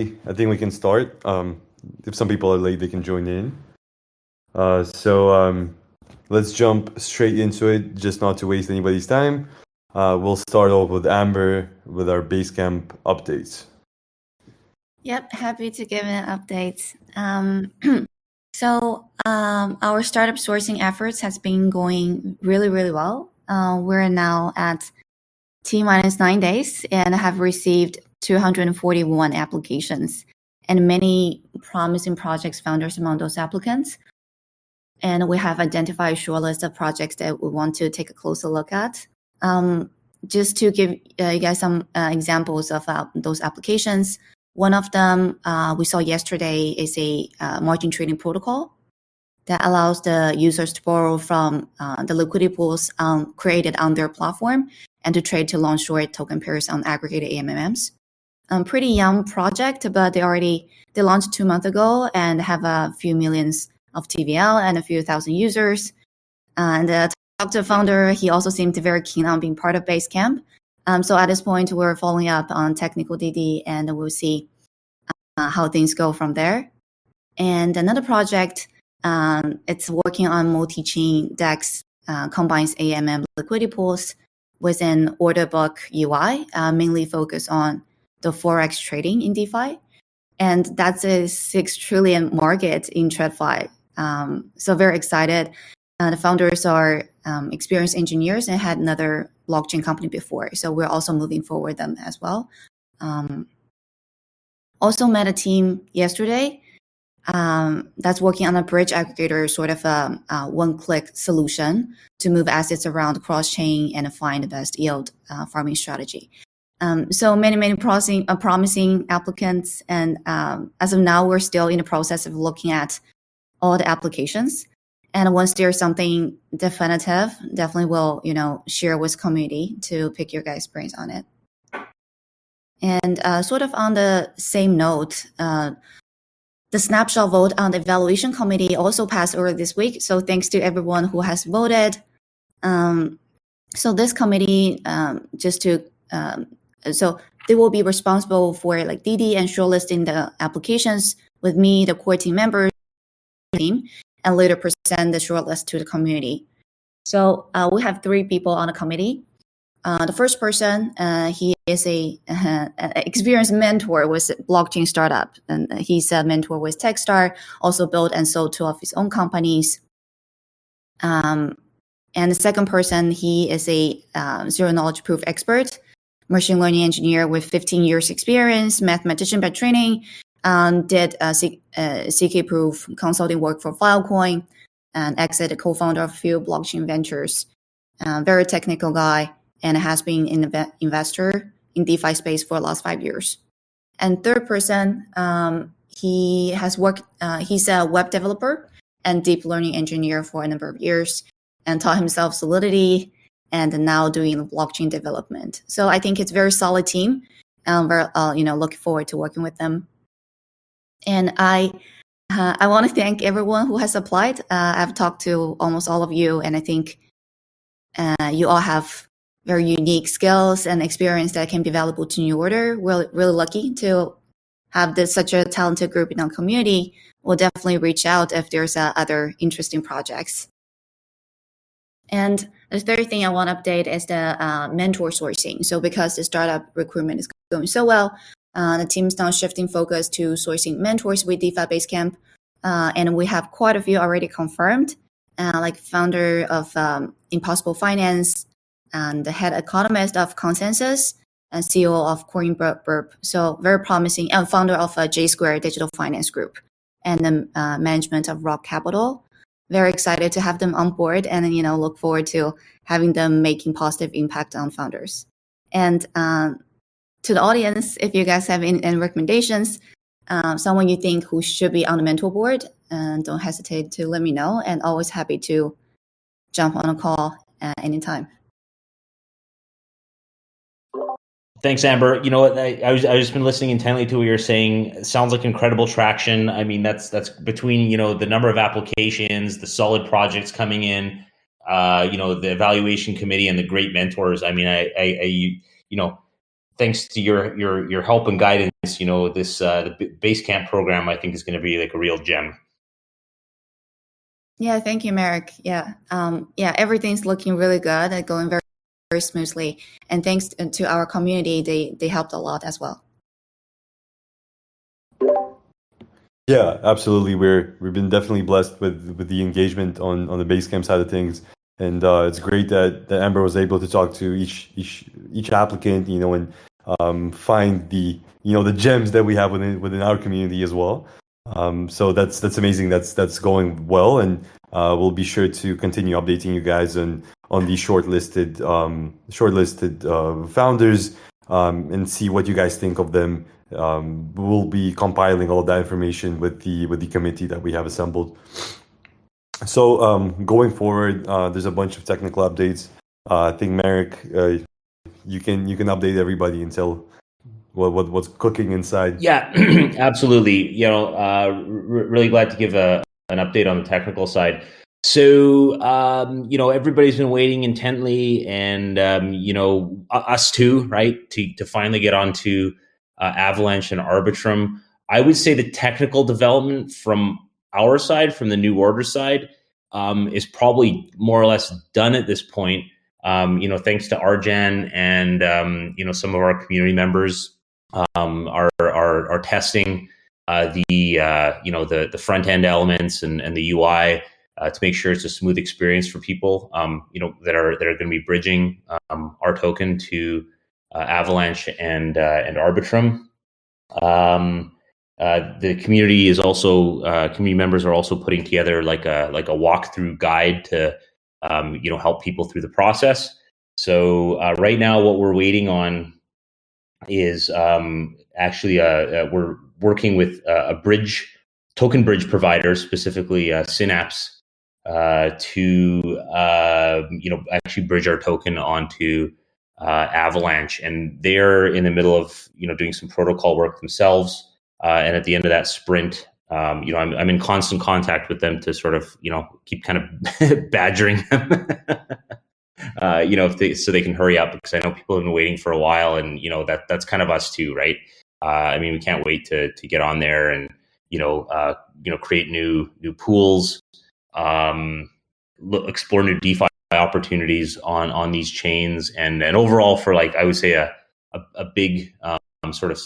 I think we can start. If some people are late, they can join in. So let's jump straight into it, just not to waste anybody's time. We'll start off with Amber with our Basecamp updates. Yep, happy to give an update. Our startup sourcing efforts has been going really well. We're now at T-9 days and have received 241 applications and many promising projects founders among those applicants. And we have identified a short list of projects that we want to take a closer look at. Just to give you guys some examples of those applications. One of them we saw yesterday is a margin trading protocol that allows the users to borrow from the liquidity pools created on their platform and to trade to long short token pairs on aggregated AMMs. Pretty young project, but they launched 2 months ago and have a few millions of TVL and a few thousand users. And talked to the founder, he also seemed very keen on being part of Basecamp. So at this point, we're following up on technical DD and we'll see how things go from there. And another project, it's working on multi-chain DEX, combines AMM liquidity pools with an order book UI, mainly focused on the Forex trading in DeFi. And that's a 6 trillion market in TradFi. So very excited. The founders are experienced engineers and had another blockchain company before. So we're also moving forward them as well. Also met a team yesterday that's working on a bridge aggregator, sort of a one-click solution to move assets around cross-chain and find the best yield farming strategy. So many promising applicants. And as of now, we're still in the process of looking at all the applications. And once there's something definitive, definitely will, share with community to pick your guys' brains on it. And sort of on the same note, the snapshot vote on the evaluation committee also passed earlier this week. So thanks to everyone who has voted. So this committee, so they will be responsible for DD and shortlisting the applications with me, the core team members, team, and later present the shortlist to the community. So we have 3 people on the committee. The first person, he is a experienced mentor with blockchain startup, and he's a mentor with Techstar, also built and sold 2 of his own companies. And the second person, he is a zero knowledge proof expert, machine learning engineer with 15 years experience, mathematician by training, did CK proof consulting work for Filecoin, and exited co-founder of a few blockchain ventures. Very technical guy, and has been an investor in DeFi space for the last 5 years. And third person, he has worked, he's a web developer and deep learning engineer for a number of years and taught himself Solidity and now doing blockchain development. So I think it's a very solid team. We're looking forward to working with them. And I want to thank everyone who has applied. I've talked to almost all of you, and I think you all have very unique skills and experience that can be valuable to New Order. We're really lucky to have such a talented group in our community. We'll definitely reach out if there's other interesting projects. And the third thing I want to update is the mentor sourcing. So because the startup recruitment is going so well, the team's now shifting focus to sourcing mentors with DeFi Basecamp. And we have quite a few already confirmed, like founder of Impossible Finance, and the head economist of Consensus, and CEO of CoinBurp. So very promising, and founder of J Square Digital Finance Group, and the management of Rock Capital. Very excited to have them on board, and look forward to having them making positive impact on founders. And to the audience, if you guys have any recommendations, someone you think who should be on the mentor board, don't hesitate to let me know, and always happy to jump on a call anytime. Thanks, Amber. You know what? I just been listening intently to what you're saying. It sounds like incredible traction. I mean, that's between the number of applications, the solid projects coming in, the evaluation committee, and the great mentors. I mean, thanks to your help and guidance, this the Basecamp program I think is going to be like a real gem. Yeah, thank you, Merrick. Yeah, everything's looking really good and going very, very smoothly. And thanks to our community, they helped a lot as well. Yeah, absolutely. We've been definitely blessed with the engagement on the Basecamp side of things, and it's great that Amber was able to talk to each applicant, and find the gems that we have within our community as well. So that's amazing. That's going well, and we'll be sure to continue updating you guys on the shortlisted founders, and see what you guys think of them. We'll be compiling all that information with the committee that we have assembled. So going forward, there's a bunch of technical updates. I think Merrick, you can update everybody and tell what's cooking inside. Yeah, absolutely. Really glad to give an update on the technical side. So, everybody's been waiting intently, and us too, right? To finally get onto Avalanche and Arbitrum. I would say the technical development from our side, from the New Order side, is probably more or less done at this point. Thanks to Arjan and some of our community members are testing the front end elements and the UI to make sure it's a smooth experience for people that are going to be bridging our token to Avalanche and Arbitrum. The community is also community members are also putting together like a walkthrough guide to help people through the process. So right now, what we're waiting on is actually we're working with a token bridge provider, specifically Synapse, to actually bridge our token onto Avalanche, and they're in the middle of doing some protocol work themselves. And at the end of that sprint, I'm in constant contact with them to sort of keep kind of badgering them. So they can hurry up, because I know people have been waiting for a while, and that's kind of us too, right? We can't wait to get on there and create new pools, explore new DeFi opportunities on these chains, and overall for I would say a big sort of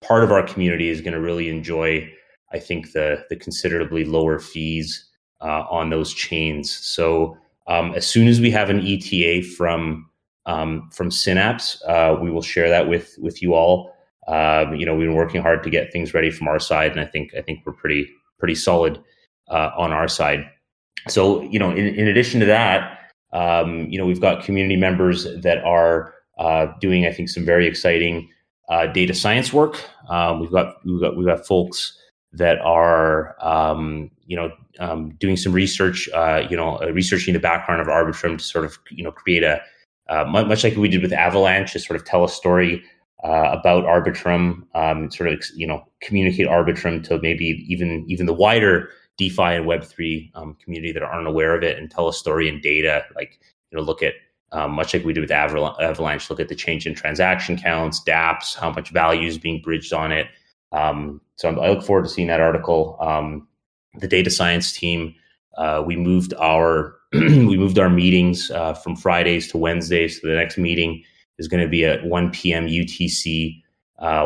part of our community is going to really enjoy, I think, the considerably lower fees on those chains. So as soon as we have an ETA from Synapse, we will share that with you all. We've been working hard to get things ready from our side, and I think we're pretty solid on our side. So in addition to that, we've got community members that are doing, I think, some very exciting data science work. We've got folks that are doing some research, researching the background of Arbitrum to sort of create a much like we did with Avalanche, to sort of tell a story about Arbitrum, sort of communicate Arbitrum to maybe even the wider DeFi and Web3 community that aren't aware of it, and tell a story in data, look at much like we did with Avalanche, look at the change in transaction counts, dApps, how much value is being bridged on it. So I look forward to seeing that article. The data science team, we moved our meetings from Fridays to Wednesdays. So the next meeting is going to be at 1 p.m. UTC,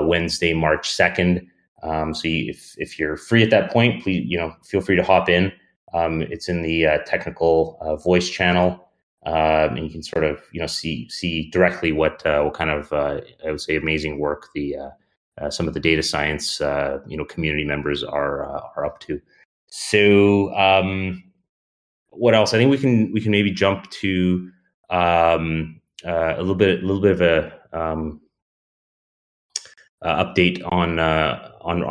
Wednesday, March 2nd. So if you're free at that point, please feel free to hop in. It's in the technical voice channel. And you can sort of see directly what kind of I would say amazing work some of the data science community members are up to. So what else? I think we can maybe jump to a little bit of a update on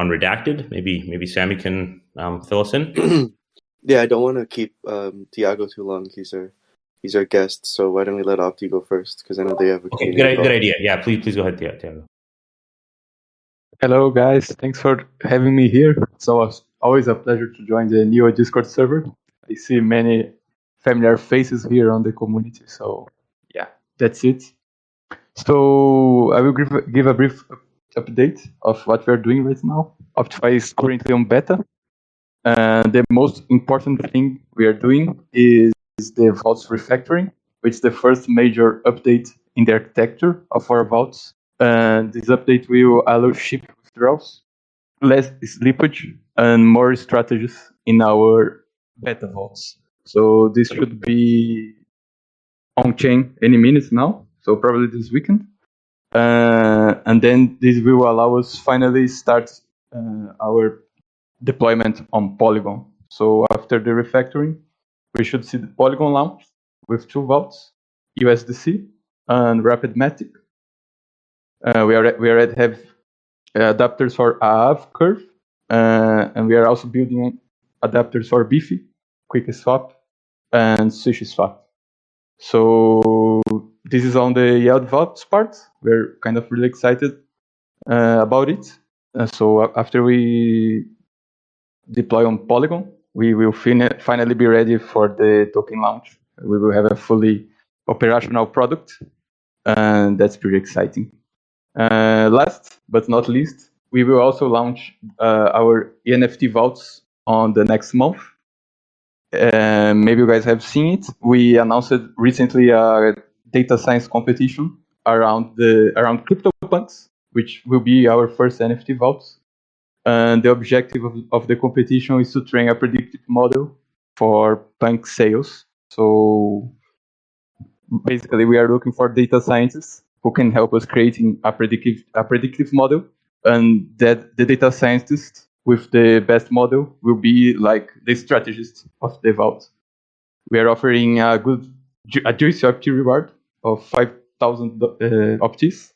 Redacted. Maybe Sammy can fill us in. Yeah, I don't want to keep Tiago too long. He's our guest, so why don't we let Opti go first? Because I know they have a okay. Good idea. Yeah, please go ahead, Tiago. Hello, guys. Thanks for having me here. It's always a pleasure to join the Neo Discord server. I see many familiar faces here on the community, so yeah, that's it. So I will give a brief update of what we're doing right now. Optify is currently on beta. The most important thing we are doing is the vaults refactoring, which is the first major update in the architecture of our vaults. And this update will allow ship withdrawals, less slippage, and more strategies in our beta vaults. So this should be on chain any minute now, so probably this weekend. And then this will allow us finally start our deployment on Polygon. So after the refactoring, we should see the Polygon launch with 2 vaults, USDC and Rapidmatic. We already have adapters for AAV curve, and we are also building adapters for Bifi, QuickSwap, and SushiSwap. So this is on the Yield Vaults part. We're kind of really excited about it. So after we deploy on Polygon, we will finally be ready for the token launch. We will have a fully operational product, and that's pretty exciting. Last but not least, we will also launch our NFT vaults on the next month. Maybe you guys have seen it. We announced recently a data science competition around CryptoPunks, which will be our first NFT vaults. And the objective of the competition is to train a predictive model for punk sales. So basically, we are looking for data scientists who can help us creating a predictive model, and that the data scientist with the best model will be like the strategist of the vault. We are offering a juicy opti reward of 5,000 optis.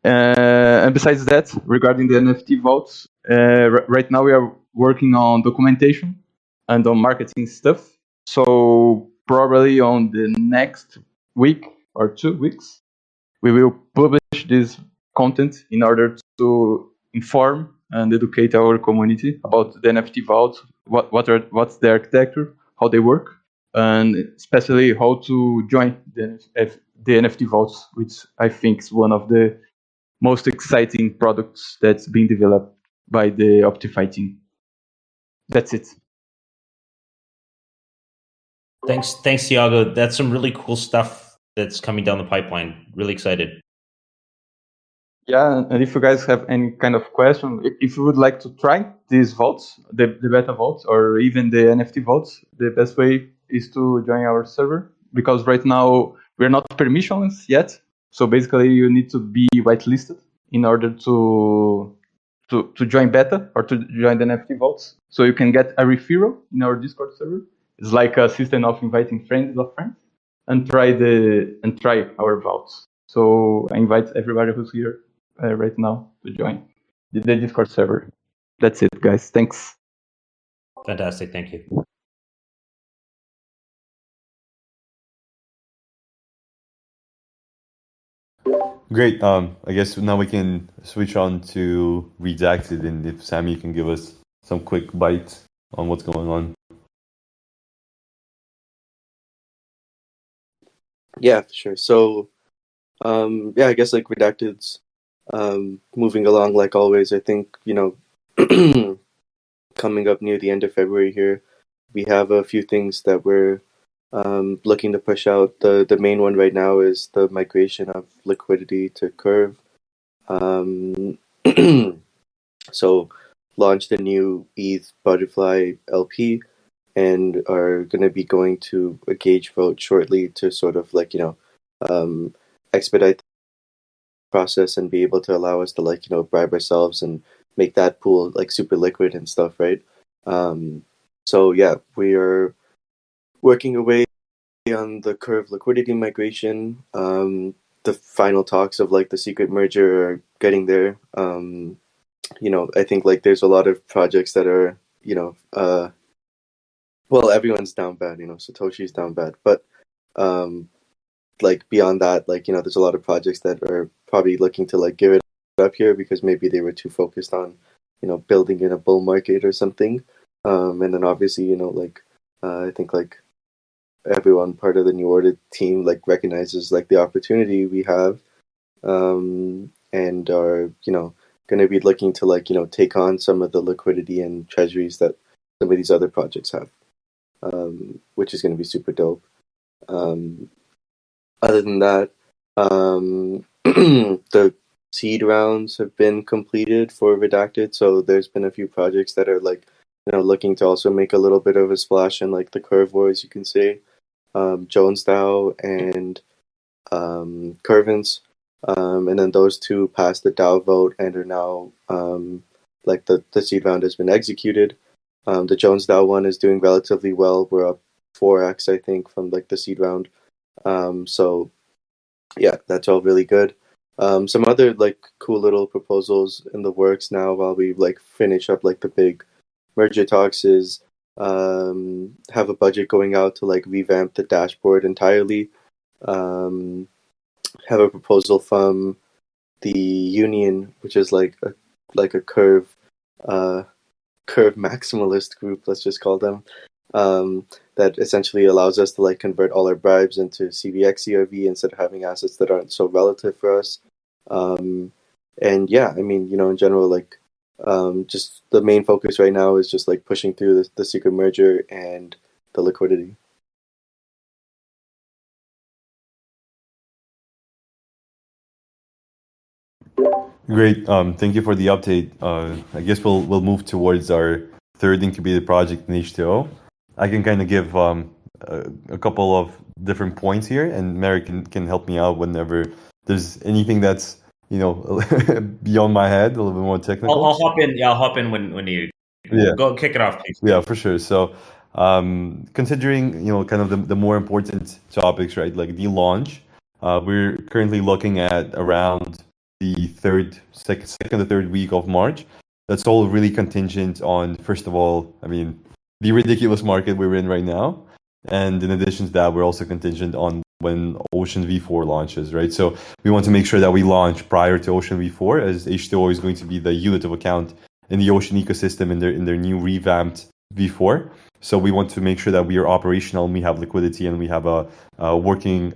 And besides that, regarding the NFT vaults, right now we are working on documentation and on marketing stuff. So probably on the next week or 2 weeks, we will publish this content in order to inform and educate our community about the NFT vaults, what's the architecture, how they work, and especially how to join the NFT vaults, which I think is one of the most exciting products that's being developed by the Optify team. That's it. Thanks, Thiago. That's some really cool stuff that's coming down the pipeline. Really excited. Yeah, and if you guys have any kind of question, if you would like to try these vaults, the beta vaults, or even the NFT vaults, the best way is to join our server, because right now we're not permissionless yet. So basically, you need to be whitelisted in order to join beta or to join the NFT vaults. So you can get a referral in our Discord server. It's like a system of inviting friends of friends and try our vaults. So I invite everybody who's here right now to join the Discord server. That's it, guys. Thanks. Fantastic. Thank you. Great. I guess now we can switch on to Redacted, and if Sammy can give us some quick bites on what's going on. Yeah, for sure. So, I guess like Redacted's moving along like always. I think, coming up near the end of February here, we have a few things that we're looking to push out. The main one right now is the migration of liquidity to Curve. So launched a new ETH Butterfly LP and are going to be going to a gauge vote shortly to sort of like, expedite the process and be able to allow us to bribe ourselves and make that pool like super liquid and stuff, right? So yeah, we are working away on the Curve liquidity migration. The final talks of like the secret merger are getting there. I think like there's a lot of projects that are, well, everyone's down bad, Satoshi's down bad, but like beyond that, like, there's a lot of projects that are probably looking to like give it up here because maybe they were too focused on, building in a bull market or something. And then obviously, I think like everyone part of the New Order team like recognizes like the opportunity we have, and are going to be looking to like take on some of the liquidity and treasuries that some of these other projects have, which is going to be super dope. Other than that, the seed rounds have been completed for Redacted, so there's been a few projects that are like looking to also make a little bit of a splash in like the Curve Wars, you can say. Jones DAO and Curvins, and then those two passed the DAO vote and are now like the seed round has been executed. The Jones DAO one is doing relatively well. We're up 4x, I think, from like the seed round. So yeah, that's all really good. Some other like cool little proposals in the works now while we like finish up like the big merger talks is have a budget going out to like revamp the dashboard entirely. Have a proposal from the union, which is like a curve maximalist group, let's just call them, that essentially allows us to like convert all our bribes into CVX CRV instead of having assets that aren't so relative for us. And yeah, I mean, in general, like just the main focus right now is just like pushing through the secret merger and the liquidity. Great. Thank you for the update. I guess we'll move towards our third incubated project in H2O. I can kind of give a couple of different points here, and Mary can help me out whenever there's anything that's beyond my head, a little bit more technical. I'll hop in. Yeah, I'll hop in when needed. Yeah. Go kick it off, please. Yeah, for sure. So, considering kind of the more important topics, right? Like the launch, we're currently looking at around the second or third week of March. That's all really contingent on, first of all, I mean, the ridiculous market we're in right now, and in addition to that, we're also contingent on when Ocean V4 launches, right? So we want to make sure that we launch prior to Ocean V4, as H2O is going to be the unit of account in the Ocean ecosystem in their new revamped V4. So we want to make sure that we are operational and we have liquidity and we have a working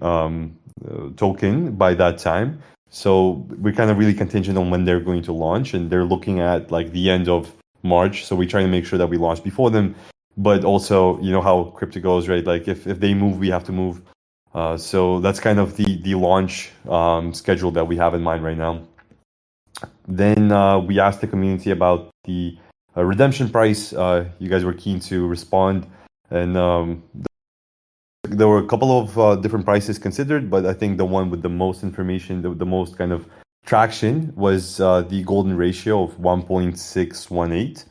token by that time. So we're kind of really contingent on when they're going to launch, and they're looking at like the end of March. So we try to make sure that we launch before them, but also how crypto goes, right? Like if they move, we have to move. So that's kind of the launch schedule that we have in mind right now. Then we asked the community about the redemption price. You guys were keen to respond, and there were a couple of different prices considered, but I think the one with the most information, the most kind of traction, was the golden ratio of 1.618.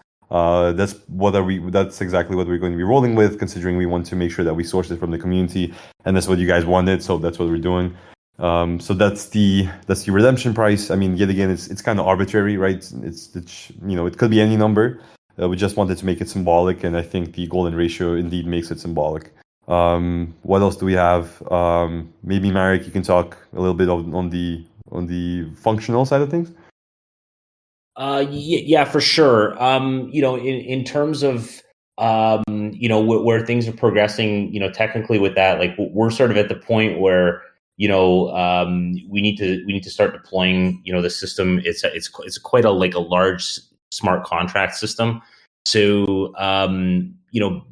That's exactly what we're going to be rolling with, considering we want to make sure that we source it from the community, and that's what you guys wanted, so that's what we're doing. So that's the redemption price. I mean, yet again, it's kind of arbitrary, right? It's it could be any number. We just wanted to make it symbolic, and I think the golden ratio indeed makes it symbolic. What else do we have? Maybe Marek, you can talk a little bit on the functional side of things. Yeah, for sure. In terms of where things are progressing, technically with that, like we're sort of at the point where we need to start deploying the system. It's quite a large smart contract system. So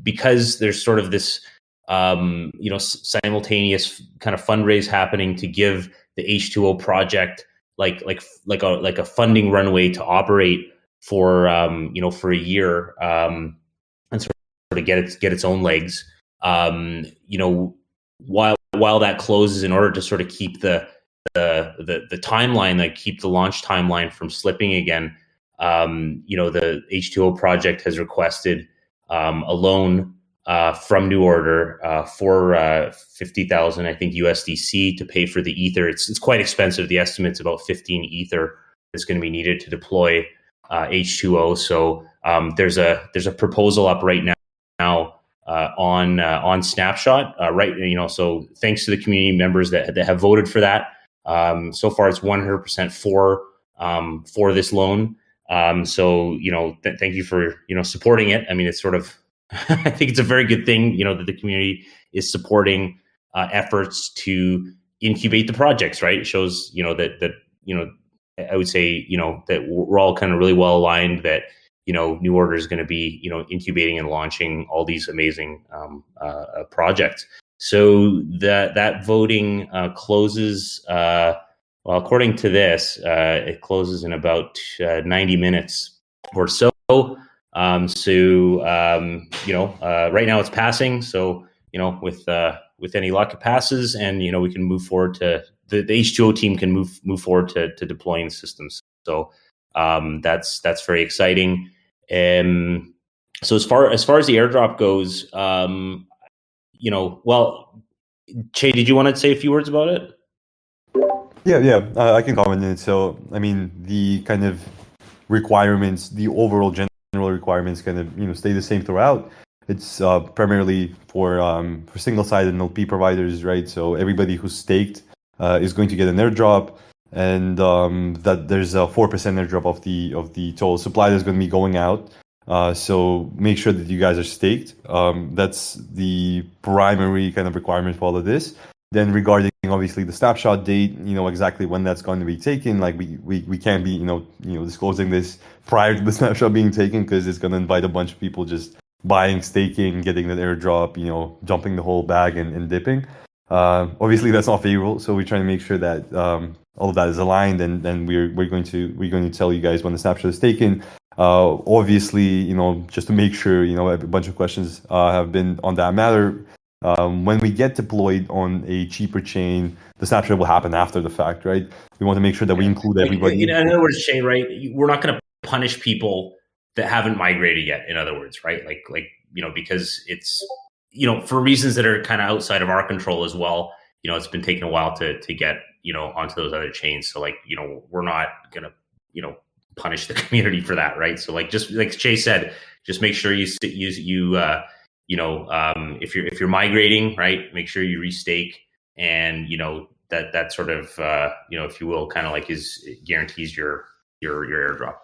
because there's sort of this simultaneous kind of fundraise happening to give the H2O project like a funding runway to operate for for a year, and sort of get its own legs. While that closes, in order to sort of keep the timeline, like keep the launch timeline from slipping again, the H2O project has requested a loan from New Order for 50,000, I think, USDC to pay for the Ether. It's quite expensive. The estimate's about 15 Ether that's going to be needed to deploy H2O. So there's a proposal up right now on Snapshot, right? So thanks to the community members that have voted for that. So far, it's 100% for this loan. So thank you for supporting it. I mean, it's sort of I think it's a very good thing, that the community is supporting efforts to incubate the projects. Right, it shows that I would say that we're all kind of really well aligned that New Order is going to be incubating and launching all these amazing projects. So that voting closes. Well, according to this, it closes in about 90 minutes or so. Right now it's passing. So with any luck, it passes, and we can move forward to the H2O team can move forward to deploying the systems. So that's very exciting. So as far as the airdrop goes, well, Che, did you want to say a few words about it? Yeah, I can comment on it. So, I mean, the kind of requirements, the overall general requirements, kind of stay the same throughout. It's primarily for single-sided LP providers, right? So everybody who's staked is going to get an airdrop, and that there's a 4% airdrop of the total supply that's going to be going out. So make sure that you guys are staked. That's the primary kind of requirement for all of this. Then regarding obviously the snapshot date, exactly when that's going to be taken, like we can't be disclosing this prior to the snapshot being taken, because it's going to invite a bunch of people just buying, staking, getting that airdrop, jumping the whole bag and dipping. Obviously that's not favorable, so we're trying to make sure that all of that is aligned, and we're going to tell you guys when the snapshot is taken. Obviously, just to make sure, a bunch of questions have been on that matter. When we get deployed on a cheaper chain, the snapshot will happen after the fact, right? We want to make sure that we include everybody. In other words, Shay, right? We're not going to punish people that haven't migrated yet. In other words, right? Because it's for reasons that are kind of outside of our control as well. It's been taking a while to get onto those other chains. So we're not going to punish the community for that, right? So just like Shay said, just make sure if you're migrating, right, make sure you restake, and that sort of if you will, kind of guarantees your airdrop.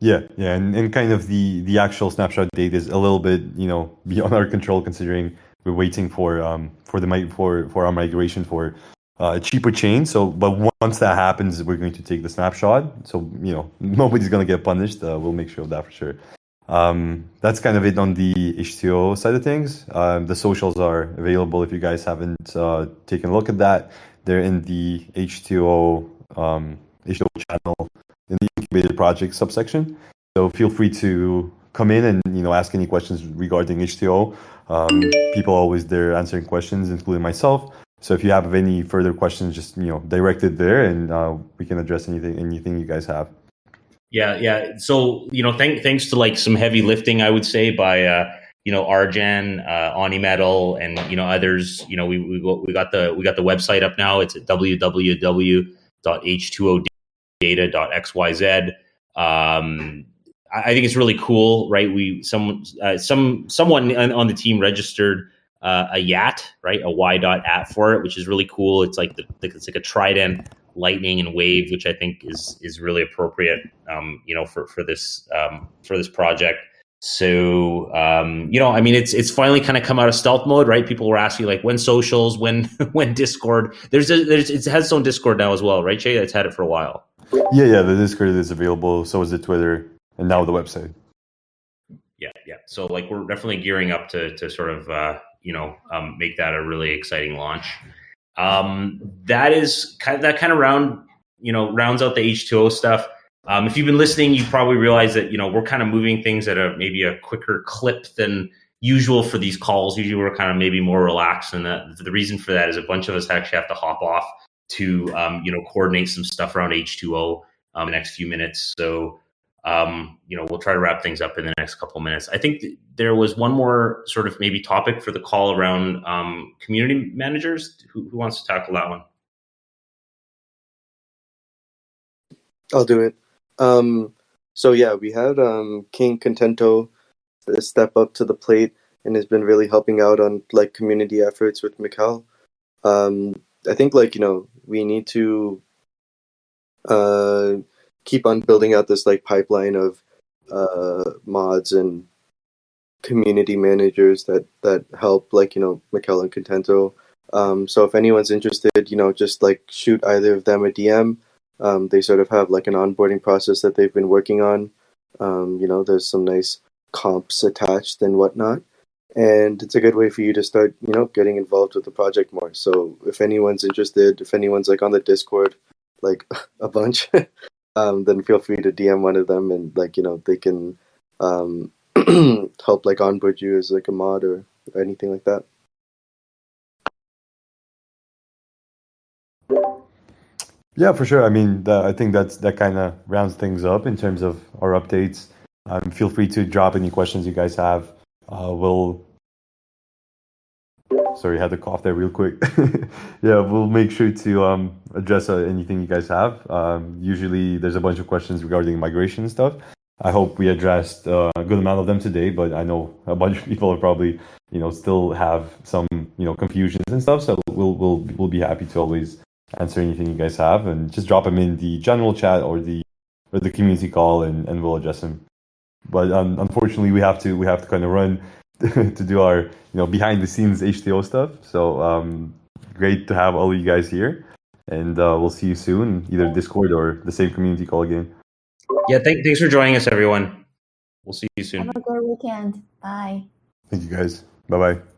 Yeah, and kind of the actual snapshot date is a little bit beyond our control, considering we're waiting for our migration for a cheaper chain. So, but once that happens, we're going to take the snapshot. So nobody's gonna get punished. We'll make sure of that for sure. That's kind of it on the H2O side of things. The socials are available if you guys haven't taken a look at that. They're in the H2O channel in the Incubated Projects subsection. So feel free to come in and ask any questions regarding H2O. People are always there answering questions, including myself. So if you have any further questions, just direct it there, and we can address anything you guys have. Yeah. So thanks to some heavy lifting, I would say, by Arjan, Onimetal, and others. We got the website up now. It's at www.h2odata.xyz. I think it's really cool, right? Someone on the team registered a YAT, right? A Y.at for it, which is really cool. It's it's like a Trident, Lightning, and Wave, which I think is really appropriate, for this project. So, it's finally kind of come out of stealth mode, right? People were asking when socials, when Discord. It has its own Discord now as well, right, Jay? It's had it for a while. Yeah. The Discord is available. So is the Twitter, and now the website. Yeah. So we're definitely gearing up to sort of make that a really exciting launch. That kind of rounds out the H2O stuff. If you've been listening, you probably realize that we're kind of moving things at maybe a quicker clip than usual for these calls. Usually we're kind of maybe more relaxed, and the reason for that is a bunch of us actually have to hop off to coordinate some stuff around H2O in the next few minutes. So we'll try to wrap things up in the next couple of minutes. I think there was one more sort of maybe topic for the call around community managers. Who wants to tackle that one? I'll do it. So yeah, we had King Contento step up to the plate and has been really helping out on community efforts with Mikhail. I think we need to keep on building out this pipeline of mods and community managers that help, like, Mikel and Contento. So if anyone's interested, just like shoot either of them a DM. They sort of have like an onboarding process that they've been working on. There's some nice comps attached and whatnot. And it's a good way for you to start, getting involved with the project more. So if anyone's interested, if anyone's like on the Discord, like a bunch, then feel free to DM one of them, and like, they can help like onboard you as like a mod or anything like that. Yeah, for sure. I mean, I think that kind of rounds things up in terms of our updates. Feel free to drop any questions you guys have. Sorry, I had to cough there real quick. Yeah, we'll make sure to address anything you guys have. Usually, there's a bunch of questions regarding migration and stuff. I hope we addressed a good amount of them today, but I know a bunch of people are probably, still have some, confusions and stuff. So we'll be happy to always answer anything you guys have, and just drop them in the general chat or the community call, and we'll address them. But unfortunately, we have to kind of run to do our behind the scenes HTO stuff. So great to have all of you guys here, and we'll see you soon, either Discord or the same community call again. Yeah, thanks for joining us, everyone. We'll see you soon. Have a good weekend. Bye. Thank you guys. Bye bye.